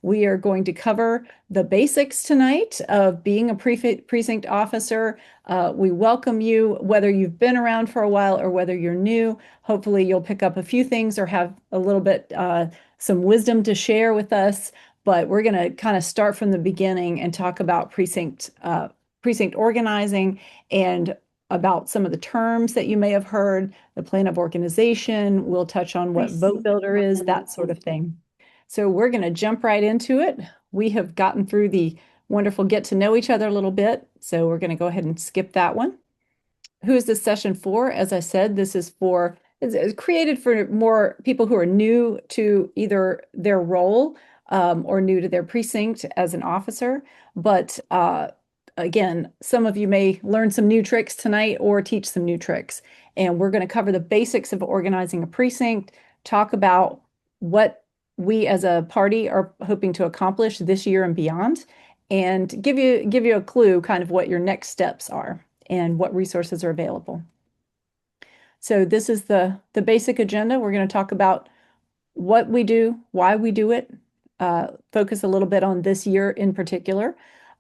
We are going to cover the basics tonight of being a precinct officer. We welcome you, whether you've been around for a while or whether you're new. Hopefully, you'll pick up a few things or have a little bit some wisdom to share with us. But we're going to kind of start from the beginning and talk about precinct organizing and about some of the terms that you may have heard, the plan of organization. We'll touch on what vote builder is, that sort of thing. So we're going to jump right into it. We have gotten through the wonderful get to know each other a little bit. So we're going to go ahead and skip that one. Who is this session for? As I said, this is for, it's created for more people who are new to either their role or new to their precinct as an officer. But again, some of you may learn some new tricks tonight or teach some new tricks. And we're going to cover the basics of organizing a precinct, talk about what we as a party are hoping to accomplish this year and beyond, and give you a clue kind of what your next steps are and what resources are available. So this is the basic agenda. We're going to talk about what we do, why we do it, focus a little bit on this year in particular.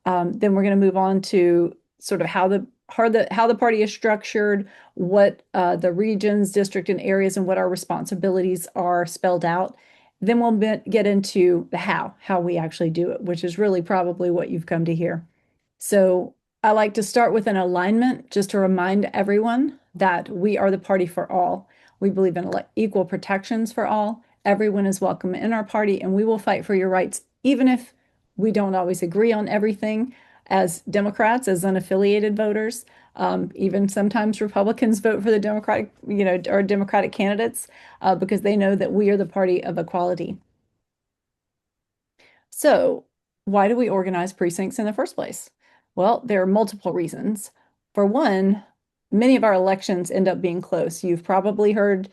Then we're going to move on to sort of how the party is structured, what the regions, district, and areas, and what our responsibilities are spelled out. Then we'll get into the how we actually do it, which is really probably what you've come to hear. So I like to start with an alignment just to remind everyone that we are the party for all. We believe in equal protections for all. Everyone is welcome in our party, and we will fight for your rights, even if we don't always agree on everything as Democrats, as unaffiliated voters. Even sometimes Republicans vote for the Democratic, or Democratic candidates because they know that we are the party of equality. So why do we organize precincts in the first place? Well, there are multiple reasons. For one, many of our elections end up being close. You've probably heard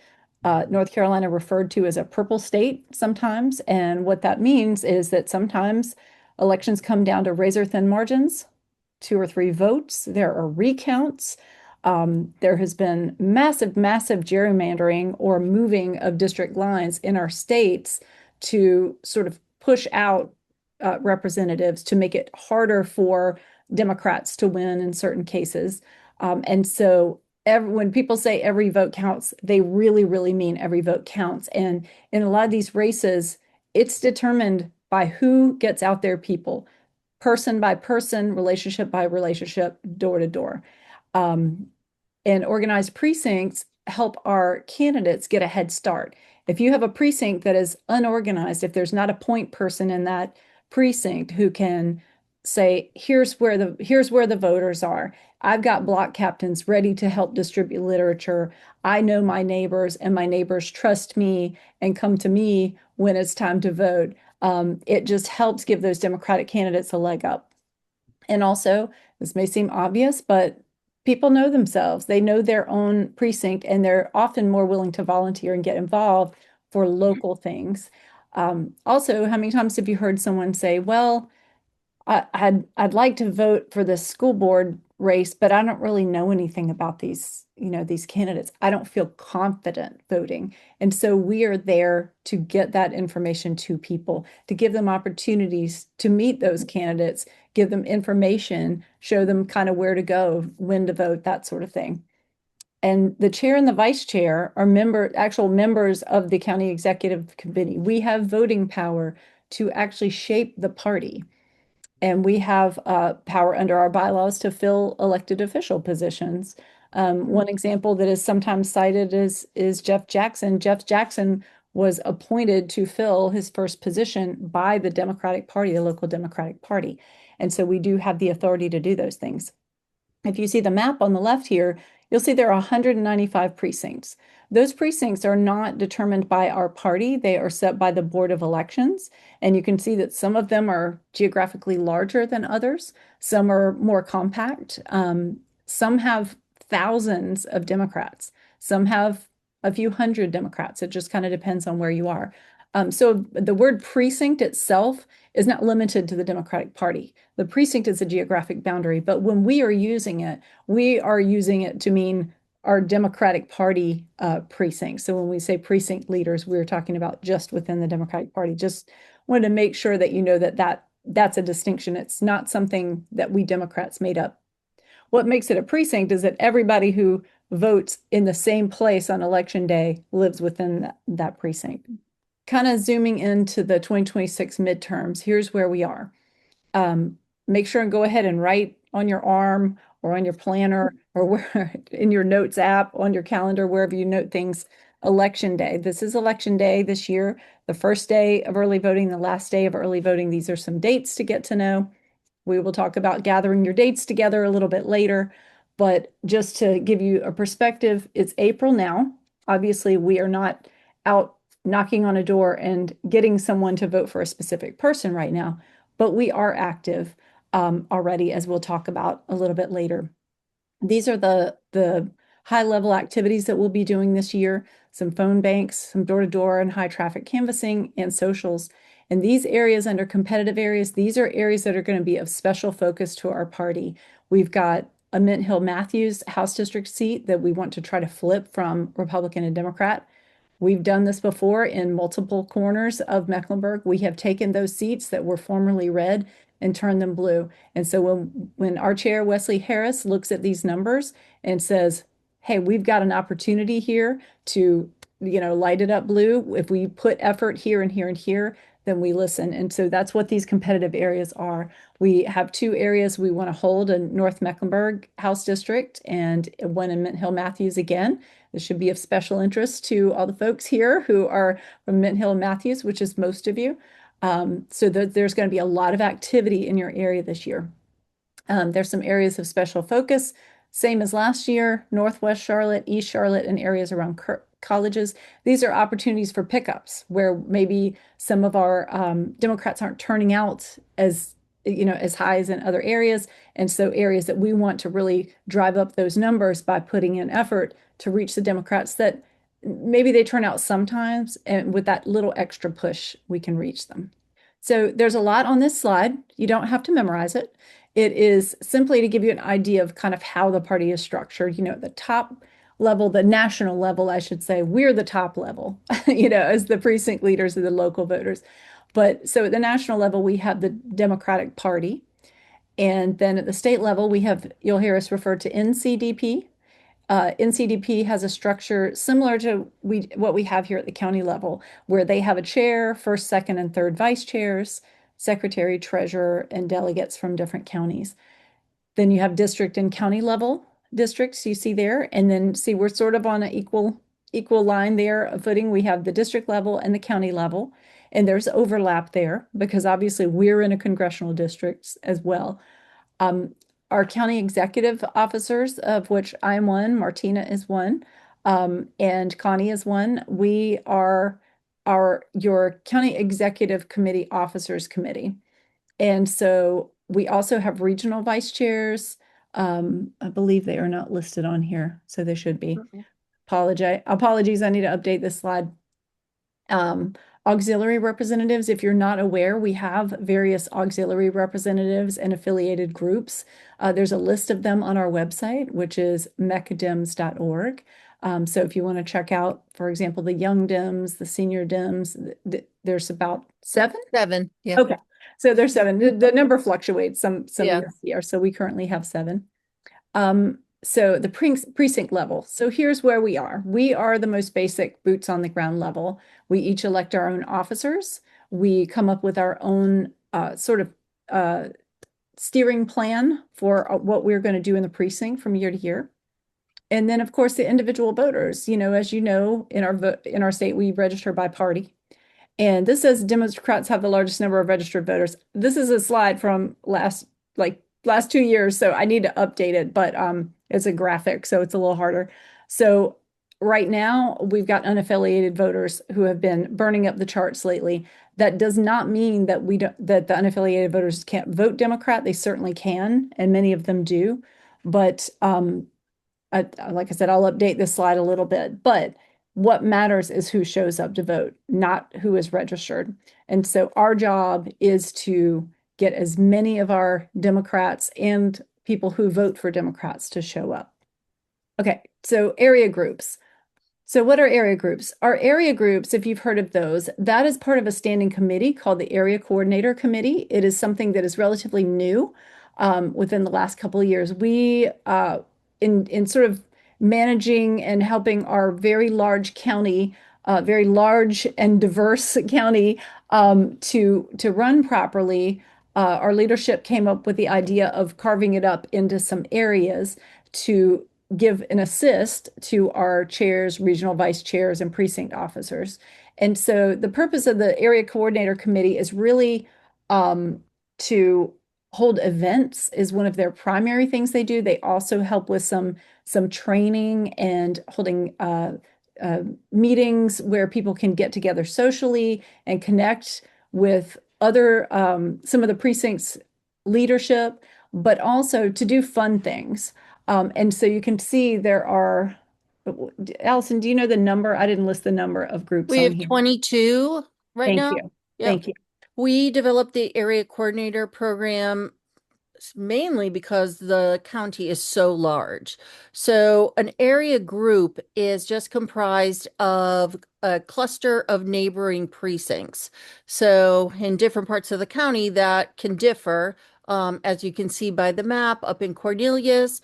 North Carolina referred to as a purple state sometimes. And what that means is that sometimes elections come down to razor-thin margins, 2 or 3 votes. There are recounts. There has been massive gerrymandering or moving of district lines in our states to sort of push out representatives to make it harder for Democrats to win in certain cases. And so when people say every vote counts, they really, really mean every vote counts. And in a lot of these races, it's determined by who gets out their people, person by person, relationship by relationship, door to door. And organized precincts help our candidates get a head start. If you have a precinct that is unorganized, if there's not a point person in that precinct who can say, here's where the voters are. I've got block captains ready to help distribute literature. I know my neighbors, and my neighbors trust me and come to me when it's time to vote. It just helps give those Democratic candidates a leg up. And also, this may seem obvious, but people know themselves. They know their own precinct, and they're often more willing to volunteer and get involved for local things. Also, how many times have you heard someone say, well, I'd like to vote for the school board race, but I don't really know anything about these candidates. I don't feel confident voting. And so we are there to get that information to people, to give them opportunities to meet those candidates, give them information, show them kind of where to go, when to vote, that sort of thing. And the chair and the vice chair are actual members of the county executive committee. We have voting power to actually shape the party. And we have power under our bylaws to fill elected official positions. One example that is sometimes cited is Jeff Jackson. Jeff Jackson was appointed to fill his first position by the Democratic Party, the local Democratic Party. And so we do have the authority to do those things. If you see the map on the left here, you'll see there are 195 precincts. Those precincts are not determined by our party. They are set by the Board of Elections. And you can see that some of them are geographically larger than others. Some are more compact. Some have thousands of Democrats. Some have a few hundred Democrats. It just kind of depends on where you are. So the word precinct itself is not limited to the Democratic Party. The precinct is a geographic boundary, but when we are using it to mean our Democratic Party precinct. So when we say precinct leaders, we're talking about just within the Democratic Party, just wanted to make sure that you know that's a distinction. It's not something that we Democrats made up. What makes it a precinct is that everybody who votes in the same place on election day lives within that precinct. Kind of zooming into the 2026 midterms, here's where we are. Make sure and go ahead and write on your arm or on your planner or where in your notes app, on your calendar, wherever you note things, election day. This is election day this year, the first day of early voting, the last day of early voting. These are some dates to get to know. We will talk about gathering your dates together a little bit later, but just to give you a perspective, it's April now. Obviously, we are not out knocking on a door and getting someone to vote for a specific person right now, but we are active already, as we'll talk about a little bit later. These are the high level activities that we'll be doing this year, some phone banks, some door-to-door and high traffic canvassing and socials. And these areas under competitive areas, these are areas that are going to be of special focus to our party. We've got a Mint Hill Matthews House District seat that we want to try to flip from Republican and Democrat. We've done this before in multiple corners of Mecklenburg. We have taken those seats that were formerly red and turned them blue. And so when our chair, Wesley Harris, looks at these numbers and says, hey, we've got an opportunity here to, light it up blue. If we put effort here and here and here, then we listen. And so that's what these competitive areas are. We have two areas we want to hold in North Mecklenburg House District and one in Mint Hill Matthews again. This should be of special interest to all the folks here who are from Mint Hill Matthews, which is most of you. So there's going to be a lot of activity in your area this year. There's some areas of special focus, same as last year, Northwest Charlotte, East Charlotte, and areas around colleges. These are opportunities for pickups where maybe some of our Democrats aren't turning out as high as in other areas. And so areas that we want to really drive up those numbers by putting in effort to reach the Democrats that maybe they turn out sometimes, and with that little extra push, we can reach them. So there's a lot on this slide. You don't have to memorize it. It is simply to give you an idea of kind of how the party is structured. The top level, the national level, I should say, we're the top level, as the precinct leaders of the local voters. But so at the national level, we have the Democratic Party. And then at the state level, you'll hear us refer to NCDP. NCDP has a structure similar to what we have here at the county level, where they have a chair, first, second, and third vice chairs, secretary, treasurer, and delegates from different counties. Then you have district and county level districts you see there, and then see we're sort of on an equal line there of footing. We have the district level and the county level, and there's overlap there because obviously we're in a congressional district as well. Our county executive officers, of which I'm one, Martina is one, and Connie is one. We are your county executive committee officers committee. And so we also have regional vice chairs. I believe they are not listed on here, so they should be. Apologies, I need to update this slide. Auxiliary representatives, if you're not aware, we have various auxiliary representatives and affiliated groups. There's a list of them on our website, which is mecdems.org. So if you want to check out, for example, the young Dems, the senior Dems, there's about seven? Seven, yeah. Okay, so there's seven. The number fluctuates some Yeah. year, so we currently have seven. So the precinct level. So here's where we are. We are the most basic boots on the ground level. We each elect our own officers. We come up with our own sort of steering plan for what we're going to do in the precinct from year to year. And then, of course, the individual voters. As you know, in our state, we register by party. And this says Democrats have the largest number of registered voters. This is a slide from last 2 years, so I need to update it, but it's a graphic, so it's a little harder. So right now, we've got unaffiliated voters who have been burning up the charts lately. That does not mean that that the unaffiliated voters can't vote Democrat. They certainly can, and many of them do. But like I said, I'll update this slide a little bit. But what matters is who shows up to vote, not who is registered. And so our job is to get as many of our Democrats and people who vote for Democrats to show up. Okay, so area groups. So, what are area groups? Our area groups, if you've heard of those, that is part of a standing committee called the Area Coordinator Committee. It is something that is relatively new within the last couple of years. In sort of managing and helping our very large county, very large and diverse county to run properly, our leadership came up with the idea of carving it up into some areas to give an assist to our chairs, regional vice chairs, and precinct officers. And so the purpose of the area coordinator committee is really to hold events is one of their primary things they do. They also help with some training and holding meetings where people can get together socially and connect with other some of the precincts leadership, but also to do fun things. And so you can see there are, Allison, do you know the number? I didn't list the number of groups We on have here. 22 right Thank now. you. Yep. Thank you. We developed the area coordinator program mainly because the county is so large. So an area group is just comprised of a cluster of neighboring precincts. So in different parts of the county, that can differ. As you can see by the map up in Cornelius,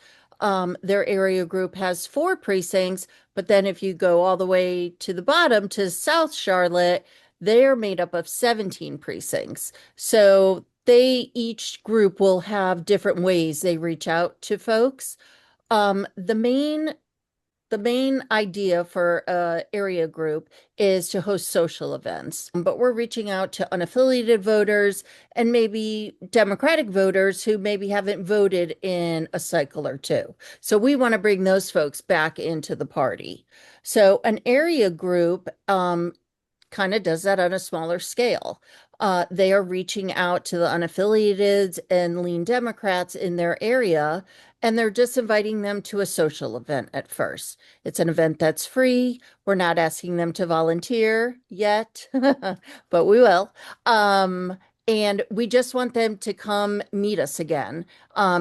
their area group has 4 precincts. But then if you go all the way to the bottom to South Charlotte, they're made up of 17 precincts. So they each group will have different ways they reach out to folks. The main idea for a area group is to host social events, but we're reaching out to unaffiliated voters and maybe Democratic voters who maybe haven't voted in a cycle or two. So we want to bring those folks back into the party. So an area group kind of does that on a smaller scale. They are reaching out to the unaffiliated and lean Democrats in their area, and they're just inviting them to a social event at first. It's an event that's free. We're not asking them to volunteer yet, but we will. And we just want them to come meet us again,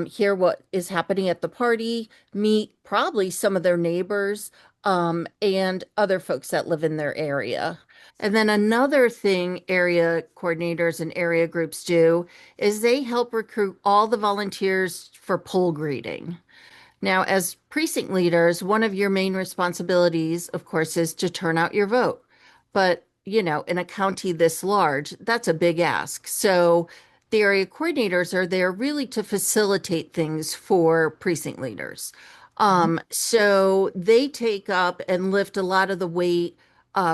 hear what is happening at the party, meet probably some of their neighbors, and other folks that live in their area. And then another thing area coordinators and area groups do is they help recruit all the volunteers for poll greeting. Now, as precinct leaders, one of your main responsibilities, of course, is to turn out your vote. But, in a county this large, that's a big ask. So the area coordinators are there really to facilitate things for precinct leaders. So they take up and lift a lot of the weight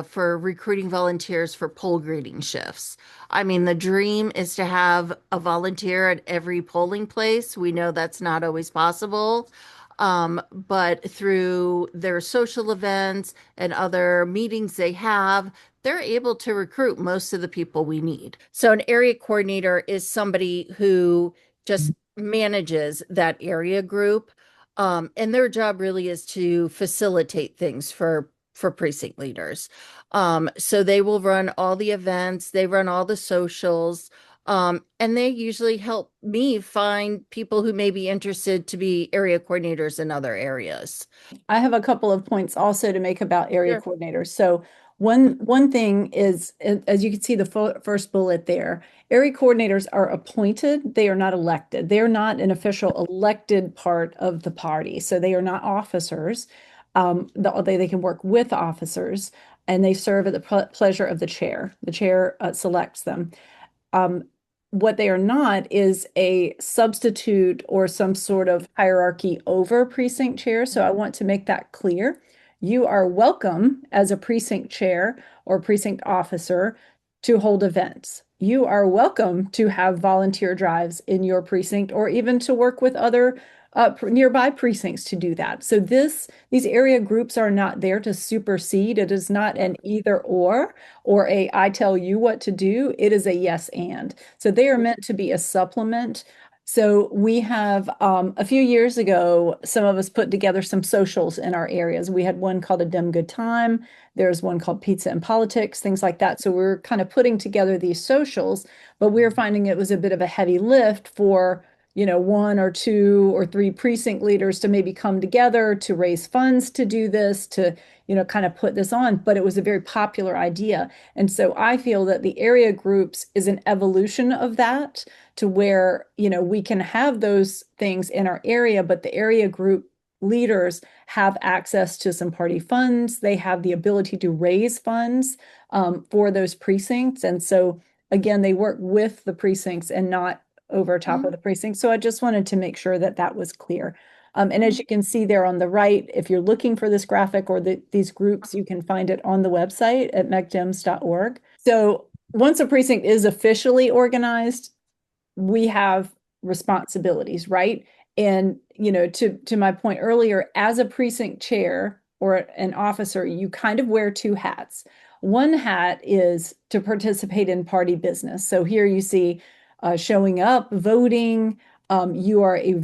for recruiting volunteers for poll greeting shifts. I mean, the dream is to have a volunteer at every polling place. We know that's not always possible. But through their social events and other meetings they have, they're able to recruit most of the people we need. So an area coordinator is somebody who just manages that area group. And their job really is to facilitate things for precinct leaders. So they will run all the events, they run all the socials, and they usually help me find people who may be interested to be area coordinators in other areas. I have a couple of points also to make about area Sure. coordinators. So one thing is, as you can see the first bullet there, area coordinators are appointed. They are not elected. They are not an official elected part of the party. So they are not officers. They can work with officers and they serve at the pleasure of the chair. The chair selects them. Um, what they are not is a substitute or some sort of hierarchy over precinct chair. So I want to make that clear. You are welcome as a precinct chair or precinct officer to hold events. You are welcome to have volunteer drives in your precinct or even to work with other nearby precincts to do that. So these area groups are not there to supersede. It is not an either or a I tell you what to do. It is a yes and. So they are meant to be a supplement. So we have a few years ago, some of us put together some socials in our areas. We had one called A Dumb Good Time. There's one called Pizza and Politics, things like that. So we're kind of putting together these socials, but we were finding it was a bit of a heavy lift for one or two or three precinct leaders to maybe come together to raise funds to do this, to, kind of put this on. But it was a very popular idea. And so I feel that the area groups is an evolution of that to where, we can have those things in our area, but the area group leaders have access to some party funds. They have the ability to raise funds for those precincts. And so, again, they work with the precincts and not over top of Mhm. the precinct. So I just wanted to make sure that that was clear. And as Mhm. you can see there on the right, if you're looking for this graphic or these groups, you can find it on the website at mecdems.org. So once a precinct is officially organized, we have responsibilities, right? And, to my point earlier, as a precinct chair or an officer, you kind of wear two hats. One hat is to participate in party business. So here you see showing up, voting. You are a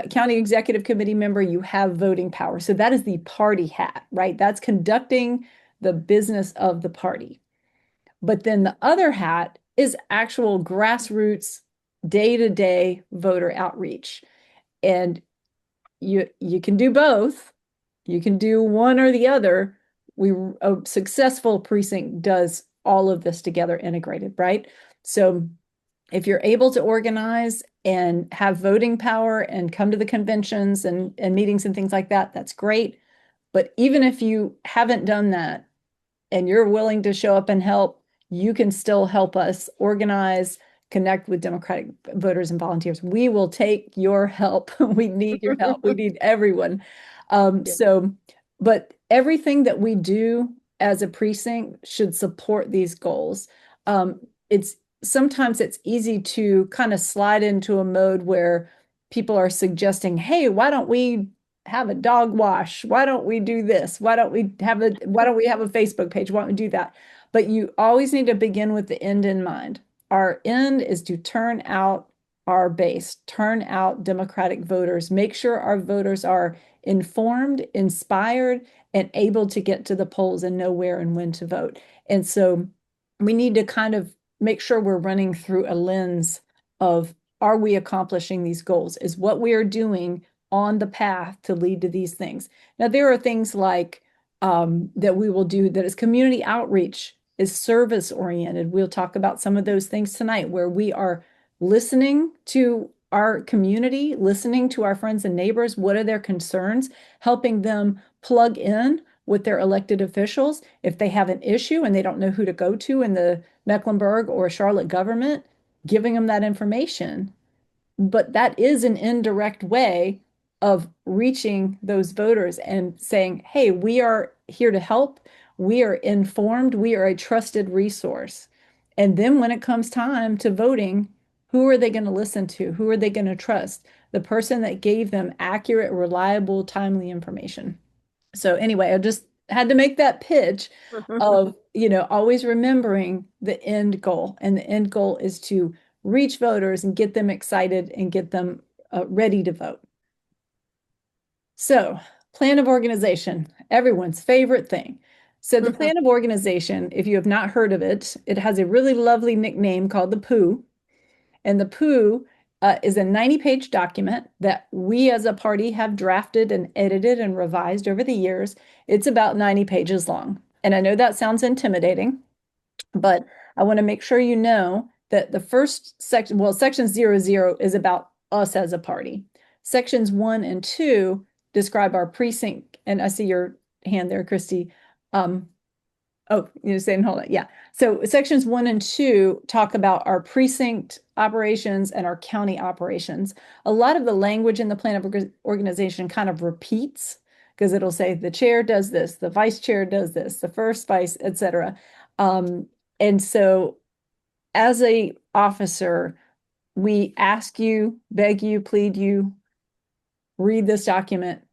county executive committee member, you have voting power. So that is the party hat, right? That's conducting the business of the party. But then the other hat is actual grassroots, day-to-day voter outreach. And you can do both. You can do one or the other. A successful precinct does all of this together integrated, right? So if you're able to organize and have voting power and come to the conventions and meetings and things like that, that's great. But even if you haven't done that, and you're willing to show up and help, you can still help us organize, connect with Democratic voters and volunteers. We will take your help. We need your help. We need everyone. Yeah. But everything that we do as a precinct should support these goals. Um, it's sometimes it's easy to kind of slide into a mode where people are suggesting, hey, why don't we have a dog wash? Why don't we do this? Why don't we have a Facebook page? Why don't we do that? But you always need to begin with the end in mind. Our end is to turn out our base, turn out Democratic voters, make sure our voters are informed, inspired, and able to get to the polls and know where and when to vote. And so we need to kind of make sure we're running through a lens of, are we accomplishing these goals? Is what we are doing on the path to lead to these things? Now, there are things like that we will do that is community outreach, is service oriented. We'll talk about some of those things tonight where we are listening to our community, listening to our friends and neighbors. What are their concerns? Helping them plug in with their elected officials. If they have an issue and they don't know who to go to in the Mecklenburg or Charlotte government, giving them that information. But that is an indirect way of reaching those voters and saying, hey, we are here to help. We are informed. We are a trusted resource. And then when it comes time to voting, who are they going to listen to? Who are they going to trust? The person that gave them accurate, reliable, timely information. So anyway, I just had to make that pitch of, always remembering the end goal. And the end goal is to reach voters and get them excited and get them ready to vote. So, plan of organization, everyone's favorite thing. So, the plan of organization, if you have not heard of it, it has a really lovely nickname called the Pooh. And the Pooh is a 90-page document that we as a party have drafted and edited and revised over the years. It's about 90 pages long. And I know that sounds intimidating, but I want to make sure you know that the first section, well, section 00 is about us as a party. Sections 1 and 2 describe our precinct. And I see your hand there, Christy. Oh, you're saying, hold on. Yeah. So sections 1 and 2 talk about our precinct operations and our county operations. A lot of the language in the plan of organization kind of repeats because it'll say the chair does this, the vice chair does this, the first vice, etc. Um, and so as a officer, we ask you, beg you, plead you, read this document,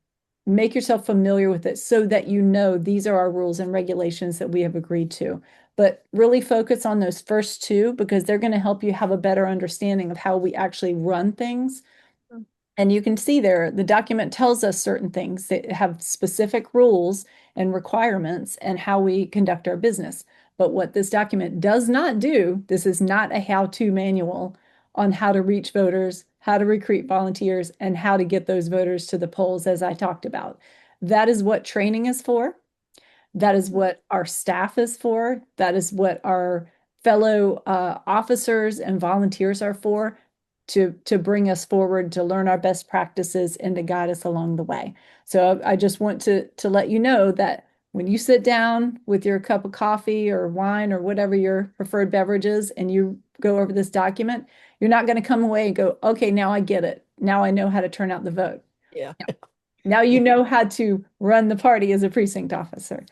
make yourself familiar with it so that you know these are our rules and regulations that we have agreed to. But really focus on those first two because they're going to help you have a better understanding of how we actually run things. And you can see there, the document tells us certain things that have specific rules and requirements and how we conduct our business. But what this document does not do, this is not a how-to manual on how to reach voters, how to recruit volunteers, and how to get those voters to the polls, as I talked about. That is what training is for. That is what our staff is for. That is what our fellow officers and volunteers are for, to bring us forward, to learn our best practices, and to guide us along the way. So I just want to let you know that when you sit down with your cup of coffee or wine or whatever your preferred beverage is, and you go over this document, you're not going to come away and go, okay, now I get it. Now I know how to turn out the vote. Yeah. Now you know how to run the party as a precinct officer.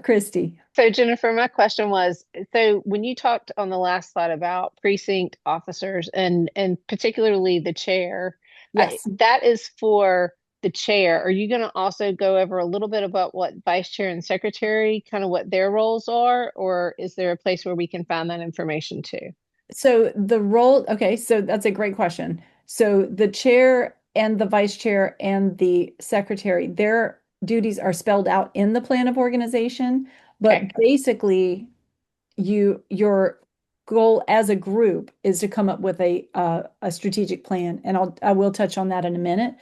Christy. So Jennifer, my question was, so when you talked on the last slide about precinct officers and particularly the chair, Yes. that is for the chair. Are you going to also go over a little bit about what vice chair and secretary, kind of what their roles are, or is there a place where we can find that information too? So the role, okay, so that's a great question. So the chair and the vice chair and the secretary, their duties are spelled out in the plan of organization, Okay. but basically your goal as a group is to come up with a strategic plan, and I will touch on that in a minute.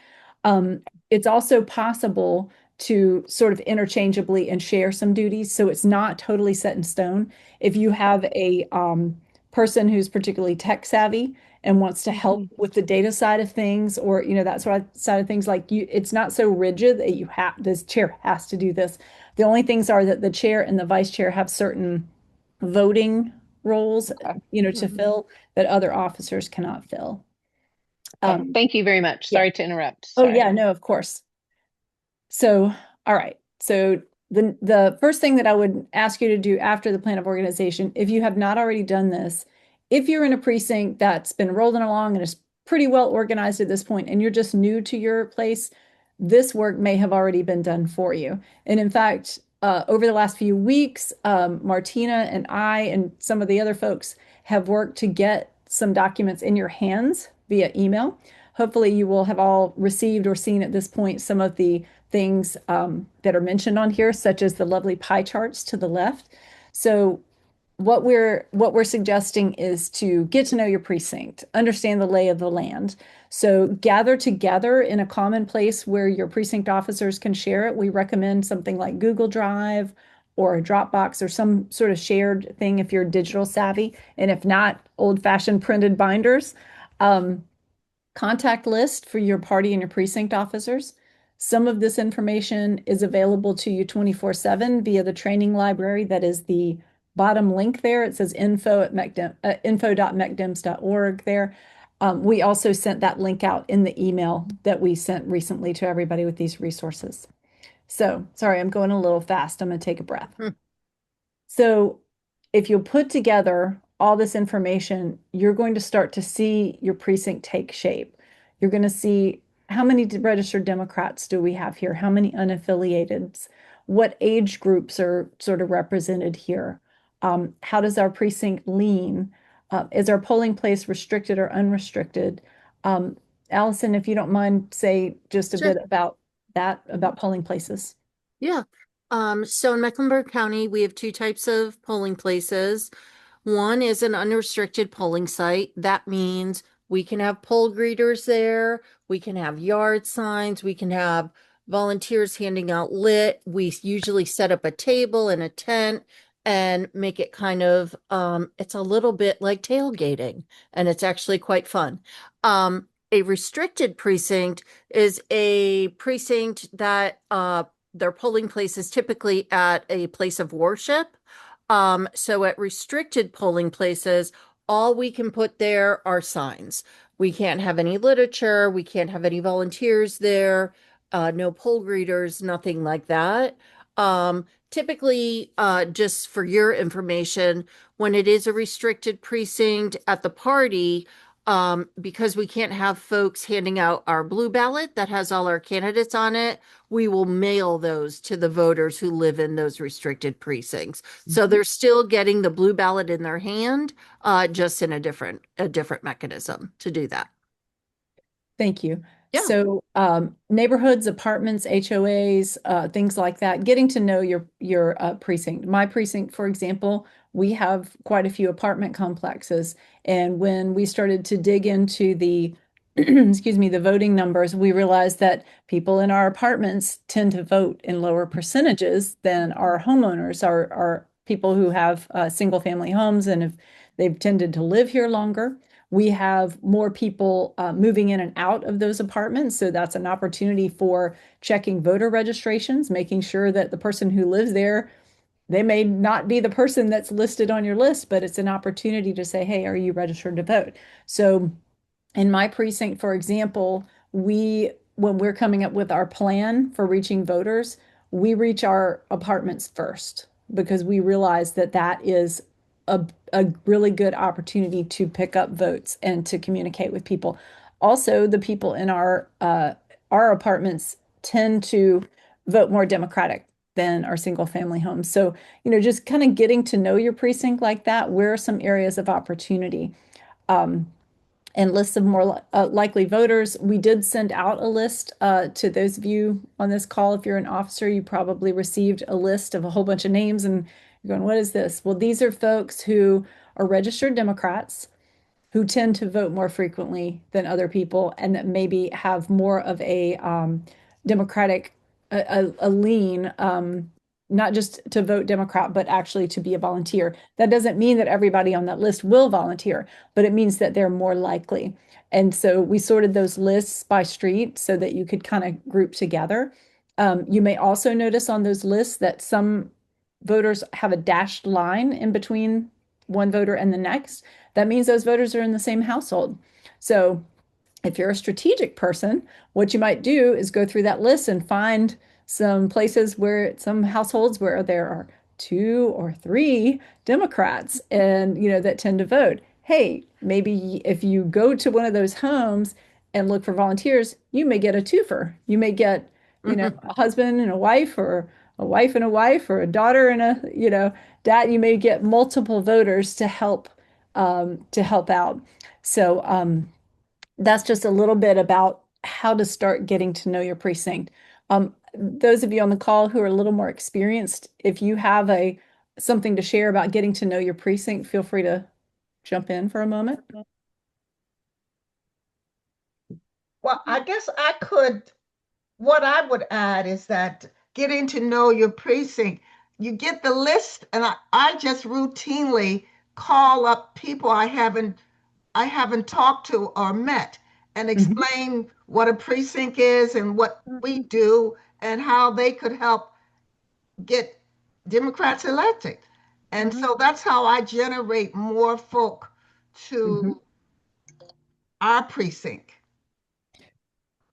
It's also possible to sort of interchangeably and share some duties, so it's not totally set in stone. If you have a person who's particularly tech savvy and wants to help Mhm. with the data side of things, or that side of things, like you, it's not so rigid that you have this chair has to do this. The only things are that the chair and the vice chair have certain voting roles, Okay. to Mhm. fill, that other officers cannot fill. Okay. Um, Thank you very much. yeah. Sorry to interrupt. Oh, Sorry. yeah, no, of course. So, all right. So the first thing that I would ask you to do after the plan of organization, if you have not already done this, if you're in a precinct that's been rolling along and is pretty well organized at this point, and you're just new to your place, this work may have already been done for you. And in fact, over the last few weeks, Martina and I and some of the other folks have worked to get some documents in your hands via email. Hopefully, you will have all received or seen at this point some of the things that are mentioned on here, such as the lovely pie charts to the left. So what we're suggesting is to get to know your precinct, understand the lay of the land. So gather together in a common place where your precinct officers can share it. We recommend something like Google Drive or a Dropbox or some sort of shared thing if you're digital savvy, and if not, old-fashioned printed binders. Um, Contact list for your party and your precinct officers. Some of this information is available to you 24/7 via the training library. That is the bottom link there. It says info.mcdems.org there. We also sent that link out in the email that we sent recently to everybody with these resources. So, sorry, I'm going a little fast. I'm going to take a breath. Hmm. So if you put together all this information, you're going to start to see your precinct take shape. You're going to see how many registered Democrats do we have here? How many unaffiliateds? What age groups are sort of represented here? How does our precinct lean? Is our polling place restricted or unrestricted? Um, Allison, if you don't mind, say just a bit Sure. about that, about polling places. Yeah. So in Mecklenburg County, we have two types of polling places. One is an unrestricted polling site. That means we can have poll greeters there, we can have yard signs, we can have volunteers handing out lit. We usually set up a table and a tent and make it kind of it's a little bit like tailgating, and it's actually quite fun. A restricted precinct is a precinct that their polling place is typically at a place of worship. So at restricted polling places, all we can put there are signs. We can't have any literature, we can't have any volunteers there, no poll greeters, nothing like that. Typically, just for your information, when it is a restricted precinct at the party, because we can't have folks handing out our blue ballot that has all our candidates on it, we will mail those to the voters who live in those restricted precincts. So they're still getting the blue ballot in their hand, just in a different mechanism to do that. Thank you. Yeah, So, neighborhoods, apartments, HOAs, things like that, getting to know your precinct. My precinct, for example, we have quite a few apartment complexes. And when we started to dig into the excuse me, the voting numbers, we realized that people in our apartments tend to vote in lower percentages than our homeowners, our people who have single family homes and if they've tended to live here longer. We have more people moving in and out of those apartments. So that's an opportunity for checking voter registrations, making sure that the person who lives there, they may not be the person that's listed on your list, but it's an opportunity to say, hey, are you registered to vote? So in my precinct, for example, when we're coming up with our plan for reaching voters, we reach our apartments first because we realize that that is a really good opportunity to pick up votes and to communicate with people. Also, the people in our apartments tend to vote more Democratic than our single family homes. So, just kind of getting to know your precinct like that, where are some areas of opportunity? Um, and lists of more likely voters. We did send out a list to those of you on this call. If you're an officer, you probably received a list of a whole bunch of names and you're going, what is this? Well, these are folks who are registered Democrats who tend to vote more frequently than other people and that maybe have more of a Democratic, a lean, not just to vote Democrat, but actually to be a volunteer. That doesn't mean that everybody on that list will volunteer, but it means that they're more likely. And so we sorted those lists by street so that you could kind of group together. You may also notice on those lists that some voters have a dashed line in between one voter and the next. That means those voters are in the same household. So if you're a strategic person, what you might do is go through that list and find some places where some households where there are two or three Democrats and that tend to vote. Hey, maybe if you go to one of those homes and look for volunteers, you may get a twofer. You may get, a husband and a wife or a wife and a wife or a daughter and a, dad. You may get multiple voters to help out. So that's just a little bit about how to start getting to know your precinct. Those of you on the call who are a little more experienced, if you have something to share about getting to know your precinct, feel free to jump in for a moment. Well, I guess what I would add is that getting to know your precinct, you get the list, and I just routinely call up people I haven't talked to or met and Mhm. explain what a precinct is and what we do and how they could help get Democrats elected. And Mhm. so that's how I generate more folk Mhm. to our precinct.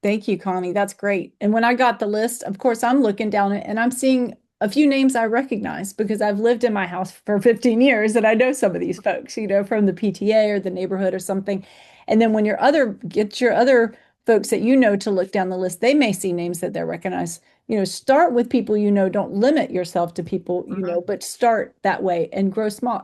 Thank you, Connie. That's great. And when I got the list, of course, I'm looking down it and I'm seeing a few names I recognize because I've lived in my house for 15 years and I know some of these folks, from the PTA or the neighborhood or something. And then when get your other folks that to look down the list, they may see names that they recognize. Start with people Don't limit yourself to people Mhm. but start that way and grow small.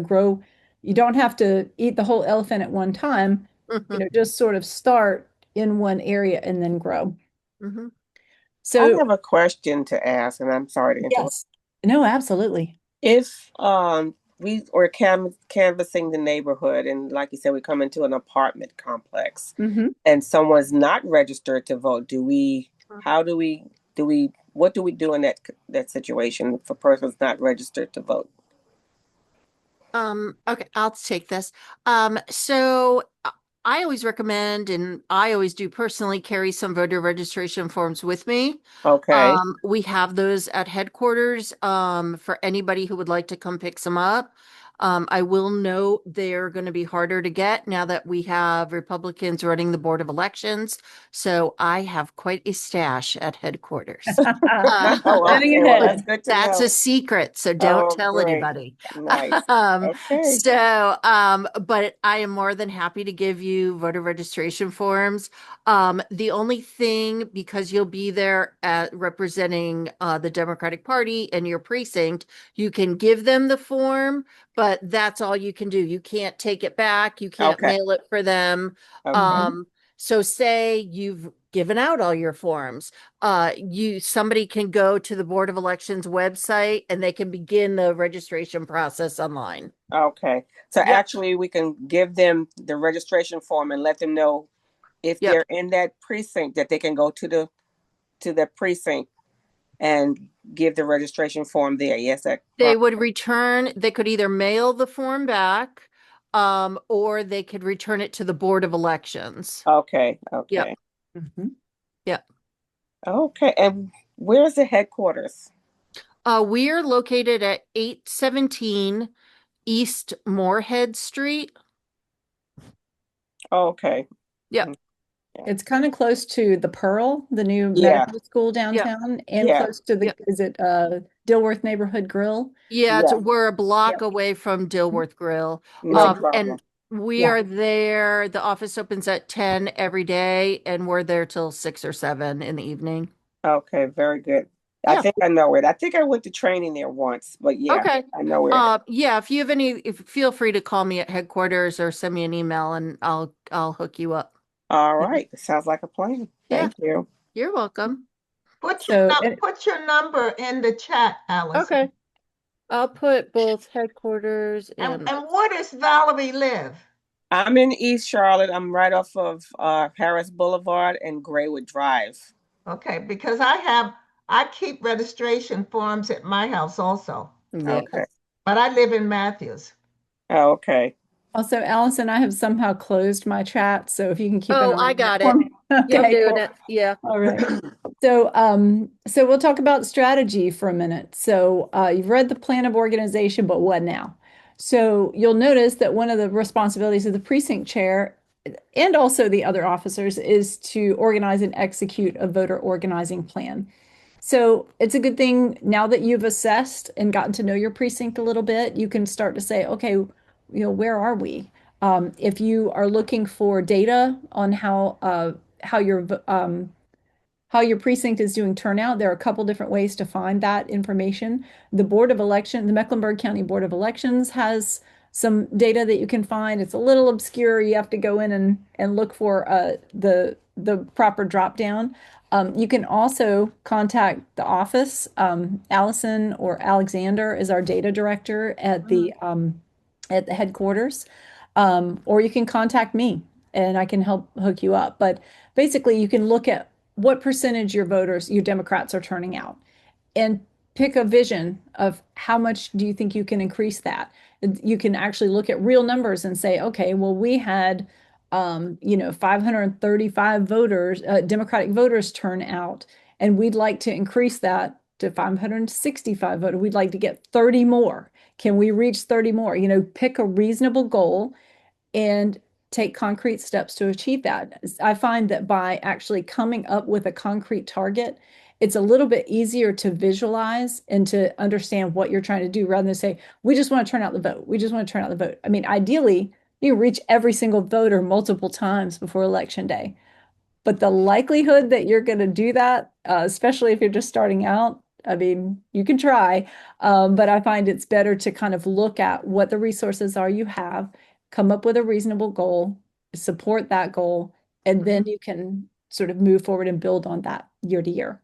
Grow. You don't have to eat the whole elephant at one time. Mhm. Just sort of start in one area and then grow. Mhm. I So, have a question to ask, and I'm sorry to interrupt. yes, no, absolutely. If we were canvassing the neighborhood, and like you said, we come into an apartment complex, Hmm. and someone's not registered to vote, how what do we do in that situation if a person's not registered to vote? Okay, I'll take this. So I always recommend, and I always do personally, carry some voter registration forms with me. Okay, We have those at headquarters, for anybody who would like to come pick some up. I will note they're going to be harder to get now that we have Republicans running the Board of Elections. So I have quite a stash at headquarters. oh, Planning okay, well, that's ahead. good to That's a know. secret, so don't Oh, tell great, anybody. nice. Um, Okay, but I am more than happy to give you voter registration forms. The only thing, because you'll be there representing the Democratic Party and your precinct, you can give them the form, but that's all you can do. You can't take it back. You can't okay, mail it for them. okay, Mhm. So say you've given out all your forms, somebody can go to the Board of Elections website and they can begin the registration process online. okay. So Yep. actually, we can give them the registration form and let them know if Yep. they're in that precinct, that they can go to the precinct and give the registration form there. Yes, that They would return, they could either mail the form back, or they could return it to the Board of Elections. okay, Yep. okay. Mhm. Yep. Okay. And where's the headquarters? We are located at 817 East Moorhead Street. Okay. Yep. It's kind of close to the Pearl, the new Yeah, medical school downtown, and yeah, close to the, Yep. is it Dilworth Neighborhood Grill? Yeah, yeah. we're a block Yep. away from Dilworth Grill. No And problem. we Yeah. are there. The office opens at 10 every day, and we're there till 6 or 7 in the evening. Okay, very good. I Yeah. think I know it. I think I went to training there once, but yeah, Okay. I know where it is. Yeah, if you have any, feel free to call me at headquarters or send me an email and I'll hook you up. All right. Sounds like a plan. Yeah. Thank you. You're welcome. Put So, put your number in the chat, Alice. Okay. I'll put both headquarters And and where does Valerie live? I'm in East Charlotte. I'm right off of Harris Boulevard and Graywood Drive. Okay, because I keep registration forms at my house also, yeah. Okay. but I live in Matthews. Okay. also, Allison, I have somehow closed my chat, so if you can keep an Oh, eye I on got that for it. me. I'm Okay, doing cool. it. Yeah. All right. So we'll talk about strategy for a minute. So you've read the plan of organization, but what now? So you'll notice that one of the responsibilities of the precinct chair and also the other officers is to organize and execute a voter organizing plan. So it's a good thing now that you've assessed and gotten to know your precinct a little bit, you can start to say, okay, where are we? If you are looking for data on how your how your precinct is doing turnout, there are a couple different ways to find that information. The Mecklenburg County Board of Elections has some data that you can find. It's a little obscure. You have to go in and look for the proper drop down. You can also contact the office. Allison or Alexander is our data director at the headquarters. Or you can contact me and I can help hook you up. But basically, you can look at what percentage your Democrats are turning out and pick a vision of how much do you think you can increase that. You can actually look at real numbers and say, okay, well, we had 535 Democratic voters turn out, and we'd like to increase that to 565 voters. We'd like to get 30 more. Can we reach 30 more? Pick a reasonable goal and take concrete steps to achieve that. I find that by actually coming up with a concrete target, it's a little bit easier to visualize and to understand what you're trying to do rather than say, we just want to turn out the vote. We just want to turn out the vote. I mean, ideally, you reach every single voter multiple times before election day. But the likelihood that you're going to do that, especially if you're just starting out, I mean, you can try, but I find it's better to kind of look at what the resources are you have, come up with a reasonable goal, support that goal, and then you can sort of move forward and build on that year to year.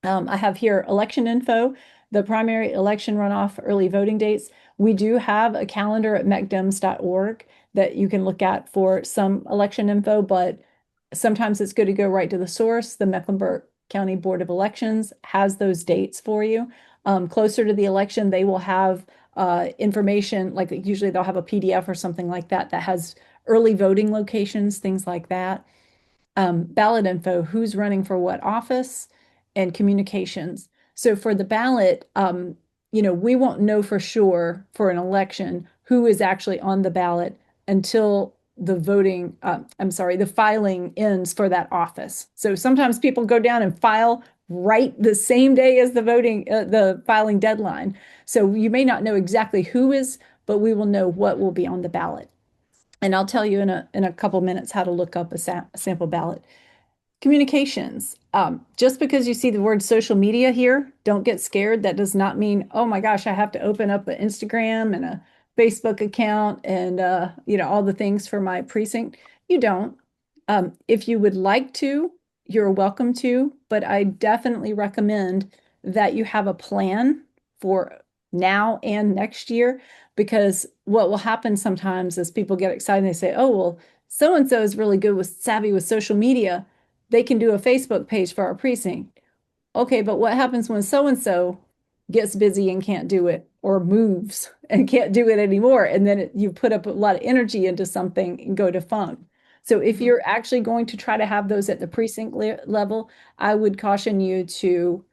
I have here election info, the primary election runoff, early voting dates. We do have a calendar at mecdems.org that you can look at for some election info, but sometimes it's good to go right to the source. The Mecklenburg County Board of Elections has those dates for you. Closer to the election, they will have information, like usually they'll have a PDF or something like that that has early voting locations, things like that. Ballot info, who's running for what office, and communications. So for the ballot, we won't know for sure for an election who is actually on the ballot until the filing ends for that office. So sometimes people go down and file right the same day as the filing deadline. So you may not know exactly who is, but we will know what will be on the ballot. And I'll tell you in a couple minutes how to look up a sample ballot. Communications. Just because you see the word social media here, don't get scared. That does not mean, oh my gosh, I have to open up an Instagram and a Facebook account and all the things for my precinct. You don't. If you would like to, you're welcome to, but I definitely recommend that you have a plan for now and next year, because what will happen sometimes is people get excited and they say, oh, well, so and so is really good with savvy with social media. They can do a Facebook page for our precinct. Okay, but what happens when so and so gets busy and can't do it, or moves and can't do it anymore? And then you put up a lot of energy into something and go defunct. So if you're actually going to try to have those at the precinct level, I would caution you to,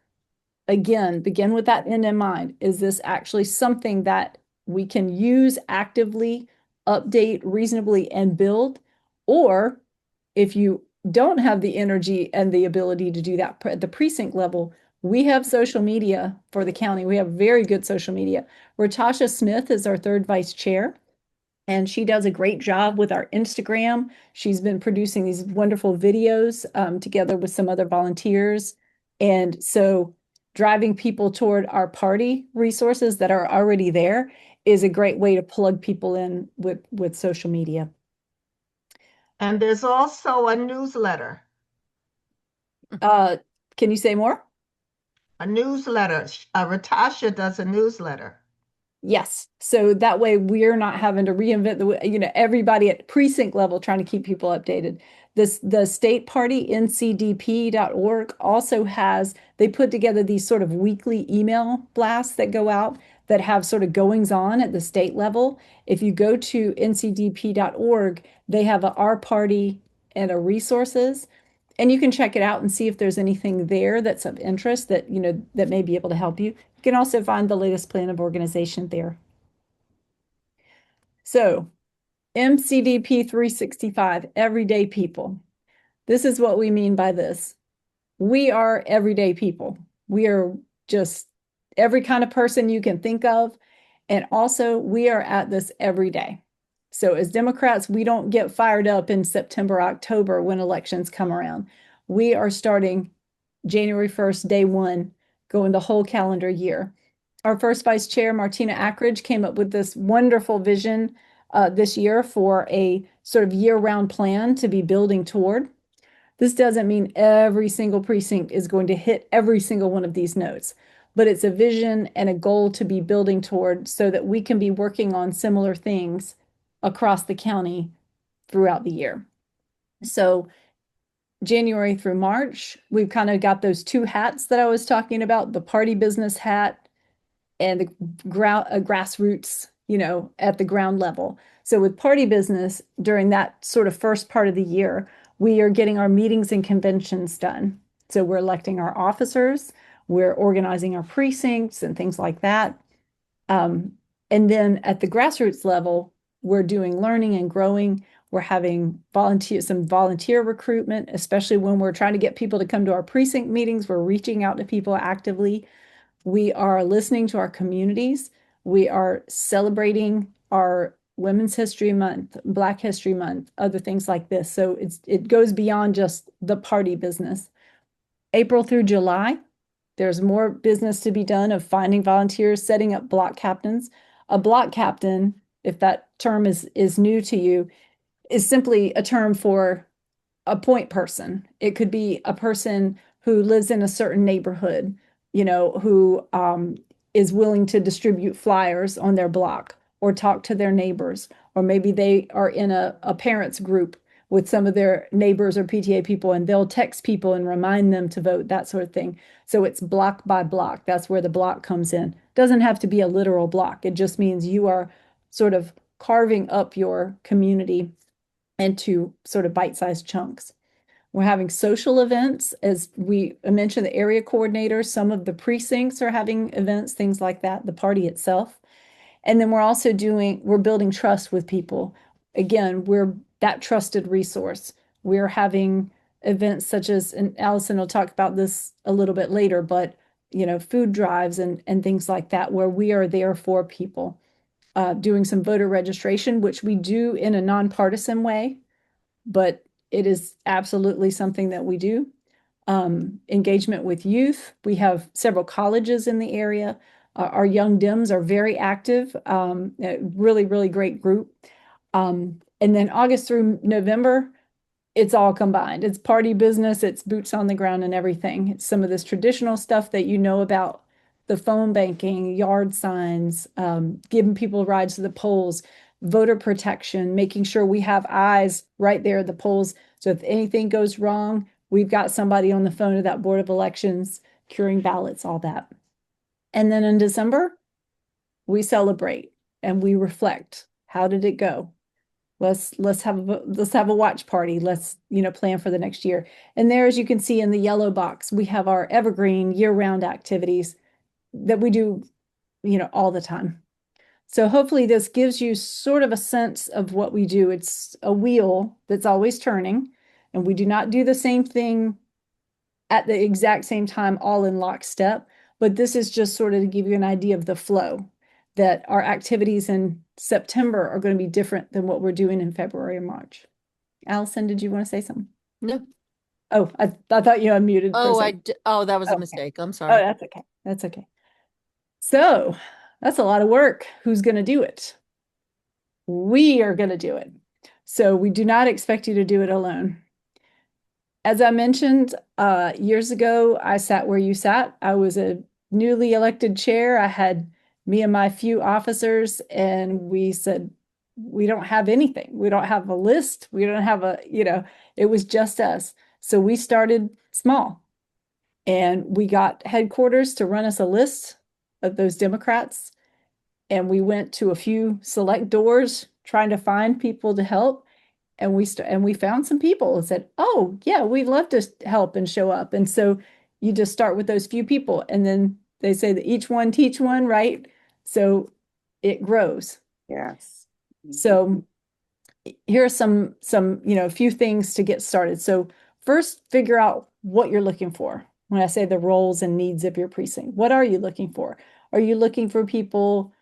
again, begin with that end in mind. Is this actually something that we can use actively, update reasonably, and build? Or if you don't have the energy and the ability to do that at the precinct level, we have social media for the county. We have very good social media. Ratasha Smith is our third vice chair, and she does a great job with our Instagram. She's been producing these wonderful videos together with some other volunteers. And so driving people toward our party resources that are already there is a great way to plug people in with social media. And there's also a newsletter. Can you say more? A newsletter. Ratasha does a newsletter. Yes. So that way we're not having to reinvent everybody at precinct level trying to keep people updated. The state party, MCDP.org, also they put together these sort of weekly email blasts that go out that have sort of goings on at the state level. If you go to ncdp.org, they have our party and a resources, and you can check it out and see if there's anything there that's of interest that, that may be able to help you. You can also find the latest plan of organization there. So, MCDP 365, everyday people. This is what we mean by this. We are everyday people. We are just every kind of person you can think of. And also, we are at this every day. So as Democrats, we don't get fired up in September, October when elections come around. We are starting January 1st, day one, going the whole calendar year. Our first vice chair, Martina Ackridge, came up with this wonderful vision this year for a sort of year-round plan to be building toward. This doesn't mean every single precinct is going to hit every single one of these notes, but it's a vision and a goal to be building toward so that we can be working on similar things across the county throughout the year. So January through March, we've kind of got those two hats that I was talking about, the party business hat and the grassroots, at the ground level. So with party business, during that sort of first part of the year, we are getting our meetings and conventions done. So we're electing our officers, we're organizing our precincts and things like that. And then at the grassroots level, we're doing learning and growing. We're having some volunteer recruitment, especially when we're trying to get people to come to our precinct meetings. We're reaching out to people actively. We are listening to our communities. We are celebrating our Women's History Month, Black History Month, other things like this. So it goes beyond just the party business. April through July, there's more business to be done of finding volunteers, setting up block captains. A block captain, if that term is new to you, is simply a term for a point person. It could be a person who lives in a certain neighborhood, who is willing to distribute flyers on their block or talk to their neighbors, or maybe they are in a parents group with some of their neighbors or PTA people, and they'll text people and remind them to vote, that sort of thing. So it's block by block. That's where the block comes in. Doesn't have to be a literal block. It just means you are sort of carving up your community into sort of bite-sized chunks. We're having social events, as we mentioned, the area coordinators, some of the precincts are having events, things like that, the party itself. And then we're building trust with people. Again, we're that trusted resource. We're having events such as, and Allison will talk about this a little bit later, but food drives and things like that, where we are there for people. Doing some voter registration, which we do in a nonpartisan way, but it is absolutely something that we do. Engagement with youth. We have several colleges in the area. Our young Dems are very active, really, really great group. And then August through November, it's all combined. It's party business, it's boots on the ground and everything. It's some of this traditional stuff that you know about, the phone banking, yard signs, giving people rides to the polls, voter protection, making sure we have eyes right there at the polls. So if anything goes wrong, we've got somebody on the phone to that Board of Elections, curing ballots, all that. And then in December, we celebrate and we reflect. How did it go? Let's have a watch party. Let's, plan for the next year. And there, as you can see in the yellow box, we have our evergreen year-round activities that we do, all the time. So hopefully this gives you sort of a sense of what we do. It's a wheel that's always turning, and we do not do the same thing at the exact same time, all in lockstep. But this is just sort of to give you an idea of the flow, that our activities in September are going to be different than what we're doing in February and March. Allison, did you want to say something? No. Oh, I thought you unmuted for a Oh, second. that was a Okay. mistake. I'm Oh, sorry. that's okay. That's okay. So that's a lot of work. Who's going to do it? We are going to do it. So we do not expect you to do it alone. As I mentioned, years ago, I sat where you sat. I was a newly elected chair. I had me and my few officers, and we said, we don't have anything. We don't have a list. We don't have it was just us. So we started small, and we got headquarters to run us a list of those Democrats. And we went to a few select doors trying to find people to help. And we found some people and said, oh, yeah, we'd love to help and show up. And so you just start with those few people. And then they say that each one teach one, right? So it grows. Yes. So here are some a few things to get started. So first, figure out what you're looking for. When I say the roles and needs of your precinct, what are you looking for? Are you looking for people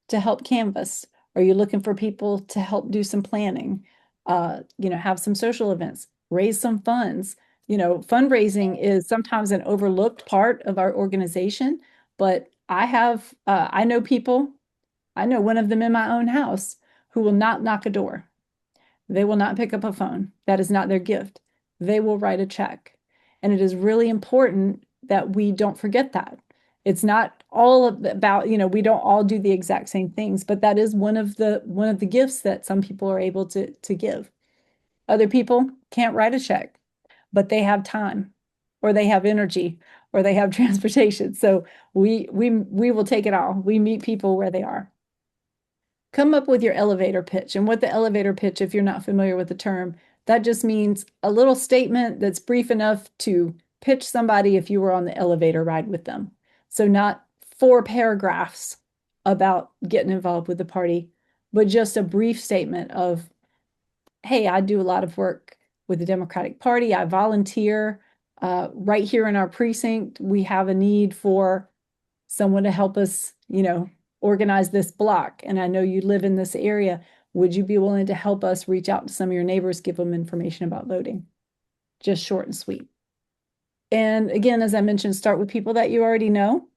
to help canvass? Are you looking for people to help do some planning? Have some social events, raise some funds. Fundraising is sometimes an overlooked part of our organization, but I know people, I know one of them in my own house who will not knock a door. They will not pick up a phone. That is not their gift. They will write a check. And it is really important that we don't forget that. It's not all about, we don't all do the exact same things, but that is one of the gifts that some people are able to give. Other people can't write a check, but they have time, or they have energy, or they have transportation. So we will take it all. We meet people where they are. Come up with your elevator pitch. And what the elevator pitch, if you're not familiar with the term, that just means a little statement that's brief enough to pitch somebody if you were on the elevator ride with them. So not 4 paragraphs about getting involved with the party, but just a brief statement of, hey, I do a lot of work with the Democratic Party. I volunteer right here in our precinct. We have a need for someone to help us, organize this block. And I know you live in this area. Would you be willing to help us reach out to some of your neighbors, give them information about voting? Just short and sweet. And again, as I mentioned, start with people that you already know.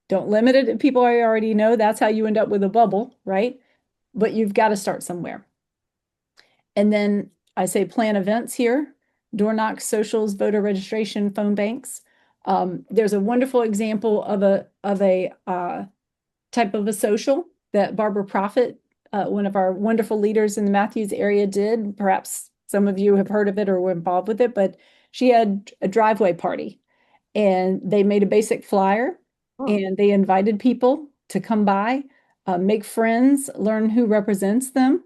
Don't limit it to people you already know. That's how you end up with a bubble, right? But you've got to start somewhere. And then I say plan events here: door knocks, socials, voter registration, phone banks. There's a wonderful example of a type of a social that Barbara Prophet, one of our wonderful leaders in the Matthews area, did. Perhaps some of you have heard of it or were involved with it, but she had a driveway party, and they made a basic flyer, and they invited people to come by, make friends, learn who represents them.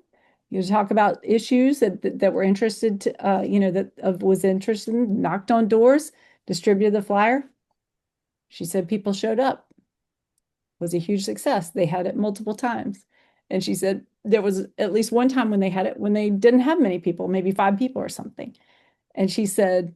Talk about issues that were interested to, was interested in, knocked on doors, distributed the flyer. She said people showed up. It was a huge success. They had it multiple times. And she said there was at least one time when they had it when they didn't have many people, maybe 5 people or something. And she said,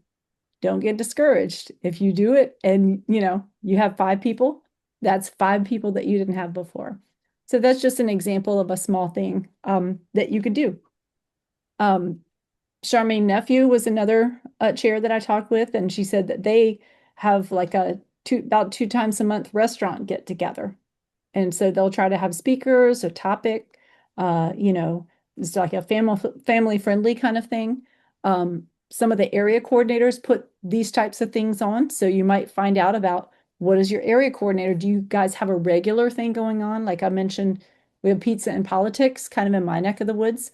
don't get discouraged. If you do it and you have 5 people, that's 5 people that you didn't have before. So that's just an example of a small thing that you could do. Charmaine Nephew was another chair that I talked with, and she said that they have like about 2 times a month restaurant get together. And so they'll try to have speakers, a topic, it's like a family friendly kind of thing. Some of the area coordinators put these types of things on. So you might find out about, what is your area coordinator? Do you guys have a regular thing going on? Like I mentioned We have Pizza and Politics kind of in my neck of the woods.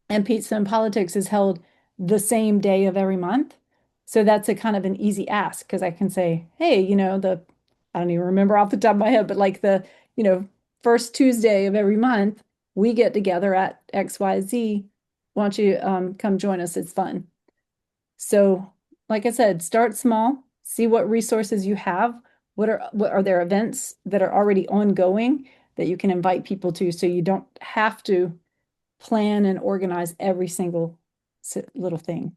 And Pizza and Politics is held the same day of every month. So that's a kind of an easy ask because I can say, hey, I don't even remember off the top of my head, but like you know, first Tuesday of every month, we get together at XYZ. Why don't you come join us? It's fun. So, like I said, start small, see what resources you have. What are there events that are already ongoing that you can invite people to so you don't have to plan and organize every single little thing.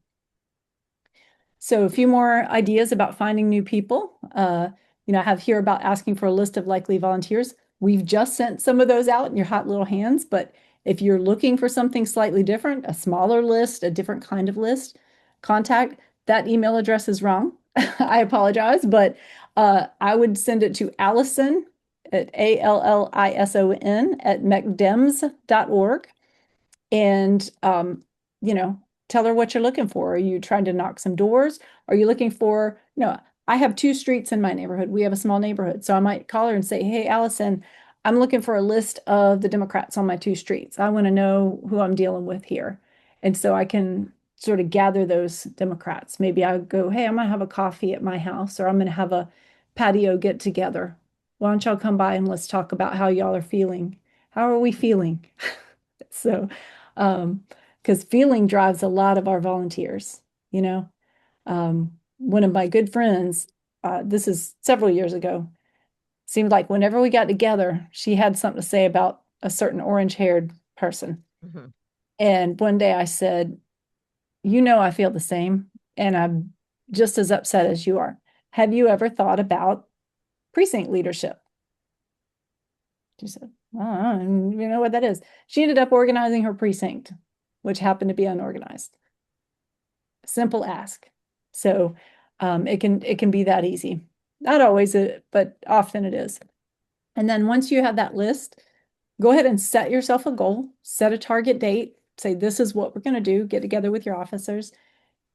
So a few more ideas about finding new people. I have here about asking for a list of likely volunteers. We've just sent some of those out in your hot little hands, but if you're looking for something slightly different, a smaller list, a different kind of list, contact, that email address is wrong. I apologize, but I would send it to Allison at ALLISON at mecdems.org. And tell her what you're looking for. Are you trying to knock some doors? Are you looking for, I have 2 streets in my neighborhood. We have a small neighborhood. So I might call her and say, hey, Allison, I'm looking for a list of the Democrats on my 2 streets. I want to know who I'm dealing with here. And so I can sort of gather those Democrats. Maybe I go, hey, I'm going to have a coffee at my house, or I'm going to have a patio get together. Why don't y'all come by and let's talk about how y'all are feeling? How are we feeling? So, because feeling drives a lot of our volunteers, One of my good friends, this is several years ago, seemed like whenever we got together, she had something to say about a certain orange-haired person. Mhm. And one day I said, I feel the same, and I'm just as upset as you are. Have you ever thought about precinct leadership? She said, I don't know what that is. She ended up organizing her precinct, which happened to be unorganized. Simple ask. So it can be that easy. Not always, but often it is. And then once you have that list, go ahead and set yourself a goal, set a target date, say this is what we're going to do, get together with your officers,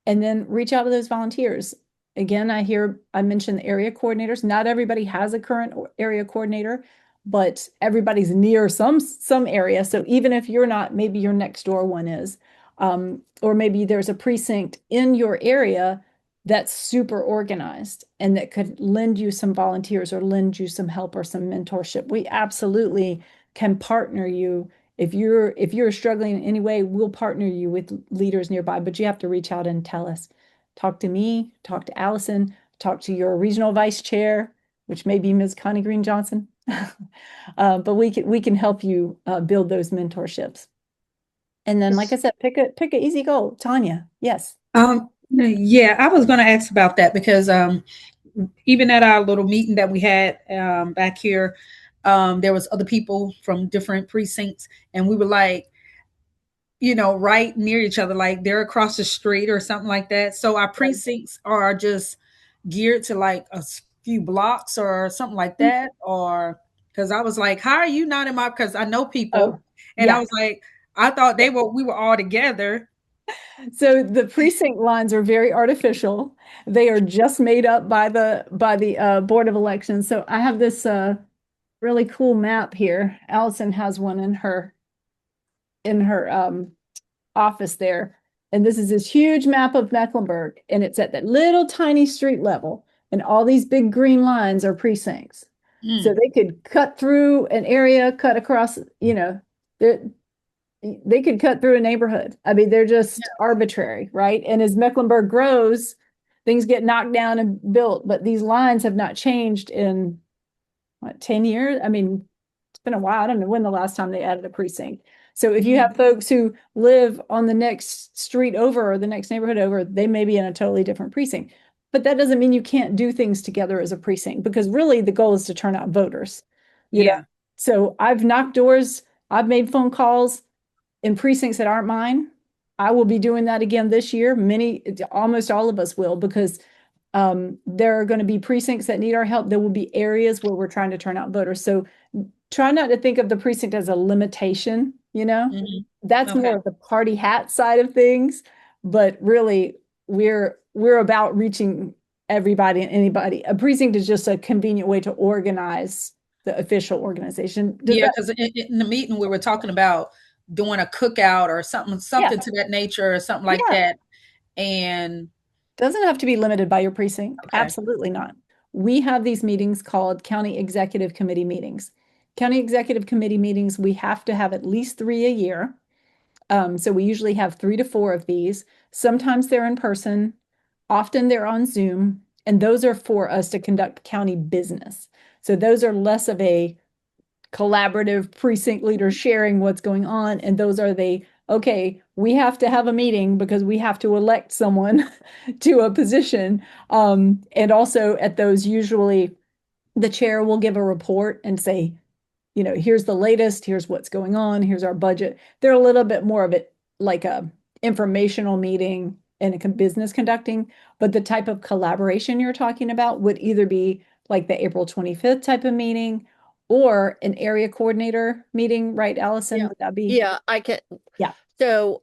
and then reach out to those volunteers. Again, I mentioned the area coordinators. Not everybody has a current area coordinator, but everybody's near some area. So even if you're not, maybe your next door one is, or maybe there's a precinct in your area that's super organized and that could lend you some volunteers or lend you some help or some mentorship. We absolutely can partner you. If you're struggling in any way, we'll partner you with leaders nearby, but you have to reach out and tell us. Talk to me, talk to Allison, talk to your regional vice chair, which may be Ms. Connie Green Johnson. But we can help you build those mentorships. And then, like I said, pick a easy goal. Tanya, yes. Yeah, I was going to ask about that because even at our little meeting that we had back here, there was other people from different precincts, and we were like, right near each other, like they're across the street or something like that. So our precincts are just geared to like a few blocks or something like that, or because I was like, how are you not in my? Because I know people, and yeah. I was like, I thought we were all together. So the precinct lines are very artificial. They are just made up by the Board of Elections. So I have this really cool map here. Allison has one in her office there. And this is this huge map of Mecklenburg, and it's at that little tiny street level. And all these big green lines are precincts. So they could cut through an area, cut across, they could cut through a neighborhood. I mean, they're just arbitrary, right? And as Mecklenburg grows, things get knocked down and built, but these lines have not changed in 10 years? I mean, it's been a while. I don't know when the last time they added a precinct. So if you have folks who live on the next street over or the next neighborhood over, they may be in a totally different precinct. But that doesn't mean you can't do things together as a precinct, because really the goal is to turn out voters. You know? So I've knocked doors, I've made phone calls in precincts that aren't mine. I will be doing that again this year. Almost all of us will, because there are going to be precincts that need our help. There will be areas where we're trying to turn out voters. So try not to think of the precinct as a limitation, That's more of the party hat side of things. But really, we're about reaching everybody and anybody. A precinct is just a convenient way to organize the official organization. Does Yeah, that? because in the meeting we were talking about doing a cookout or something, Yeah, something to that nature or something like yeah. that. And Doesn't have to be limited by your precinct. okay, Absolutely not. We have these meetings called county executive committee meetings. County executive committee meetings, we have to have at least 3 a year. So we usually have 3 to 4 of these. Sometimes they're in person, often they're on Zoom, and those are for us to conduct county business. So those are less of a collaborative precinct leader sharing what's going on. And those are okay, we have to have a meeting because we have to elect someone to a position. And also at those, usually the chair will give a report and say, here's the latest, here's what's going on, here's our budget. They're a little bit more of it like a informational meeting and a business conducting, but the type of collaboration you're talking about would either be like the April 25th type of meeting or an area coordinator meeting, right, Allison? Yeah. Would that be? Yeah, I can. Yeah. So,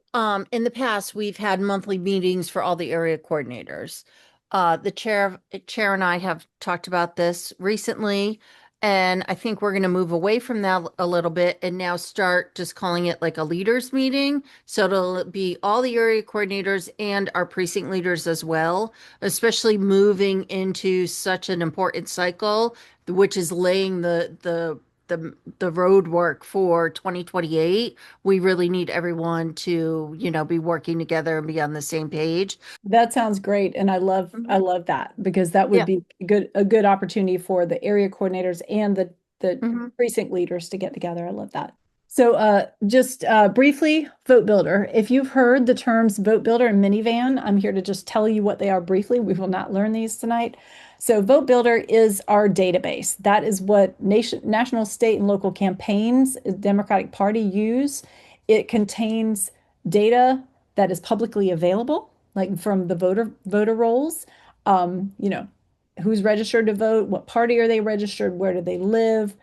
in the past, we've had monthly meetings for all the area coordinators. The chair and I have talked about this recently, and I think we're going to move away from that a little bit and now start just calling it like a leaders meeting. So it'll be all the area coordinators and our precinct leaders as well, especially moving into such an important cycle, which is laying the road work for 2028. We really need everyone to, be working together and be on the same page. That sounds great. And I love that because that would Yeah. be a good opportunity for the area coordinators and the Mhm. precinct leaders to get together. I love that. So just briefly, Vote Builder. If you've heard the terms Vote Builder and Minivan, I'm here to just tell you what they are briefly. We will not learn these tonight. So Vote Builder is our database. That is what national, state, and local campaigns, Democratic Party use. It contains data that is publicly available, like from the voter rolls. You know, who's registered to vote, what party are they registered, where do they live,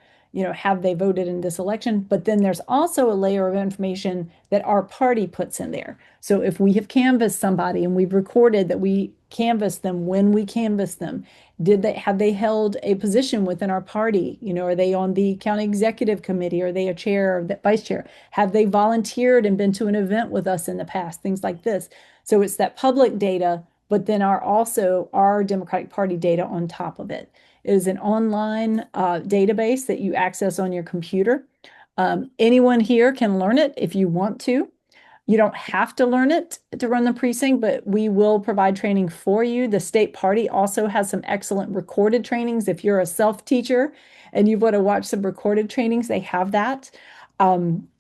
have they voted in this election? But then there's also a layer of information that our party puts in there. So if we have canvassed somebody and we've recorded that we canvassed them, when we canvassed them, have they held a position within our party? Are they on the county executive committee? Are they a chair or the vice chair? Have they volunteered and been to an event with us in the past? Things like this. So it's that public data, but then also our Democratic Party data on top of it. It is an online database that you access on your computer. Anyone here can learn it if you want to. You don't have to learn it to run the precinct, but we will provide training for you. The state party also has some excellent recorded trainings. If you're a self-teacher and you want to watch some recorded trainings, they have that.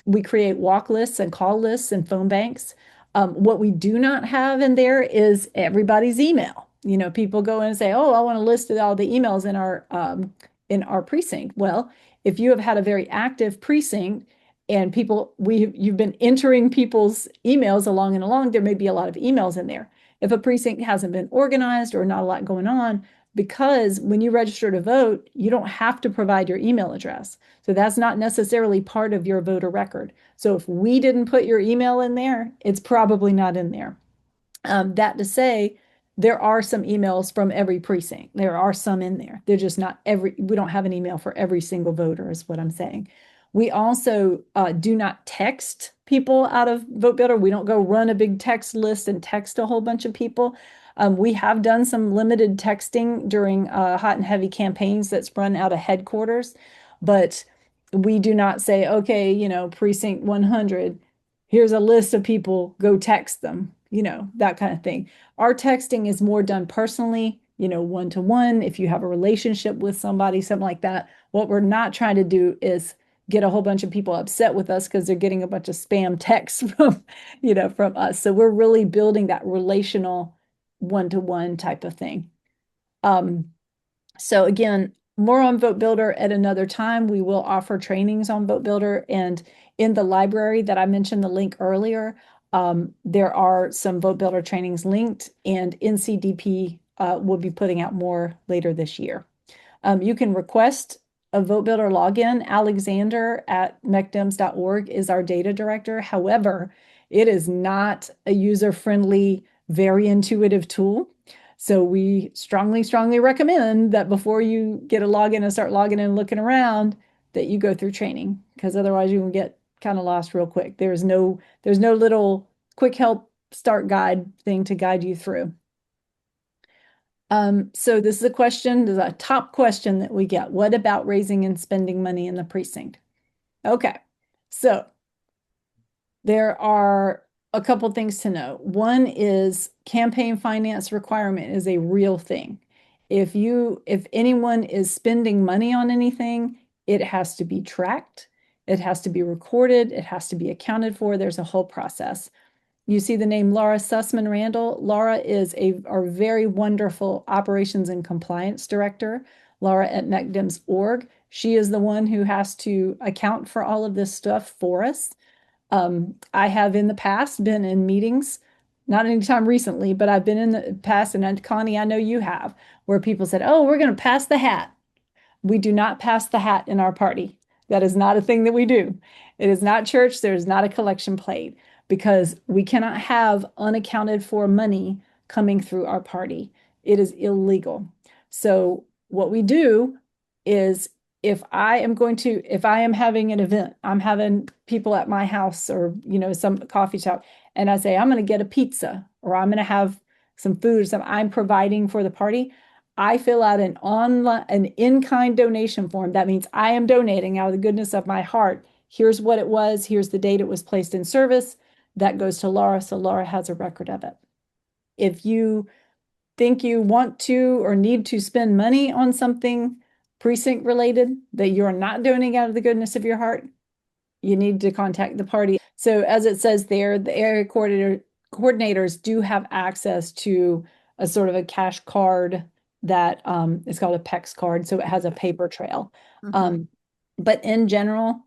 We create walk lists and call lists and phone banks. What we do not have in there is everybody's email. People go in and say, "Oh, I want to list all the emails in our precinct." Well, if you have had a very active precinct and you've been entering people's emails along and along, there may be a lot of emails in there. If a precinct hasn't been organized or not a lot going on, because when you register to vote, you don't have to provide your email address. So that's not necessarily part of your voter record. So if we didn't put your email in there, it's probably not in there. That to say, there are some emails from every precinct. There are some in there. They're just not we don't have an email for every single voter, is what I'm saying. We also do not text people out of Vote Builder. We don't go run a big text list and text a whole bunch of people. We have done some limited texting during hot and heavy campaigns that's run out of headquarters, but we do not say, okay, precinct 100, here's a list of people, go text them, that kind of thing. Our texting is more done personally, one to one. If you have a relationship with somebody, something like that. What we're not trying to do is get a whole bunch of people upset with us because they're getting a bunch of spam texts from us. So we're really building that relational one-to-one type of thing. So again, more on Vote Builder at another time. We will offer trainings on Vote Builder, and in the library that I mentioned the link earlier, there are some Vote Builder trainings linked, and MCDP will be putting out more later this year. You can request a Vote Builder login. Alexander at mecdems.org is our data director. However, it is not a user-friendly, very intuitive tool. So we strongly, strongly recommend that before you get a login and start logging in and looking around, that you go through training, because otherwise you will get kind of lost real quick. There's no little quick help start guide thing to guide you through. So this is a top question that we get. What about raising and spending money in the precinct? Okay, so there are a couple things to know. One is campaign finance requirement is a real thing. If anyone is spending money on anything, it has to be tracked, it has to be recorded, it has to be accounted for. There's a whole process. You see the name Laura Sussman Randall. Laura is our very wonderful operations and compliance director, Laura at MecDems.org. She is the one who has to account for all of this stuff for us. I have in the past been in meetings, not anytime recently, but I've been in the past, and Connie, I know you have, where people said, oh, we're going to pass the hat. We do not pass the hat in our party. That is not a thing that we do. It is not church. There is not a collection plate, because we cannot have unaccounted for money coming through our party. It is illegal. So what we do is, if I am having an event, I'm having people at my house, or some coffee shop, and I say I'm going to get a pizza, or I'm going to have some food or something I'm providing for the party, I fill out an in-kind donation form. That means I am donating out of the goodness of my heart. Here's what it was. Here's the date it was placed in service. That goes to Laura, so Laura has a record of it. If you think you want to or need to spend money on something precinct related that you're not donating out of the goodness of your heart, you need to contact the party. So as it says there, the area coordinators do have access to a sort of a cash card that is called a PEX card. So it has a paper trail. But in general,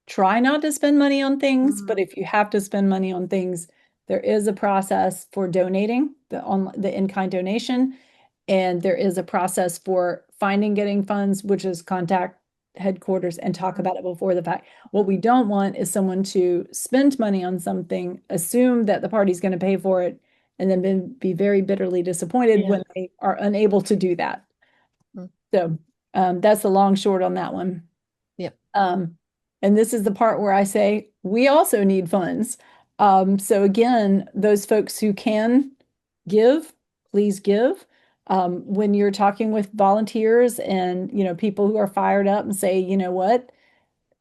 try not to spend money on things. But if you have to spend money on things, there is a process for donating the in-kind donation. And there is a process for getting funds, which is contact headquarters and talk about it before the fact. What we don't want is someone to spend money on something, assume that the party's going to pay for it, and then be very bitterly disappointed when they are unable to do that. So that's the long short on that one. Yep. And this is the part where I say we also need funds. So again, those folks who can give, please give. When you're talking with volunteers and people who are fired up and say, you know what,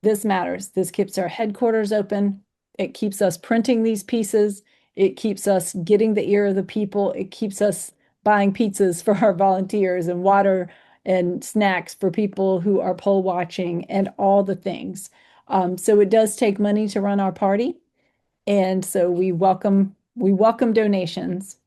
this matters. This keeps our headquarters open. It keeps us printing these pieces. It keeps us getting the ear of the people. It keeps us buying pizzas for our volunteers and water and snacks for people who are poll watching and all the things. So it does take money to run our party. And so we welcome donations.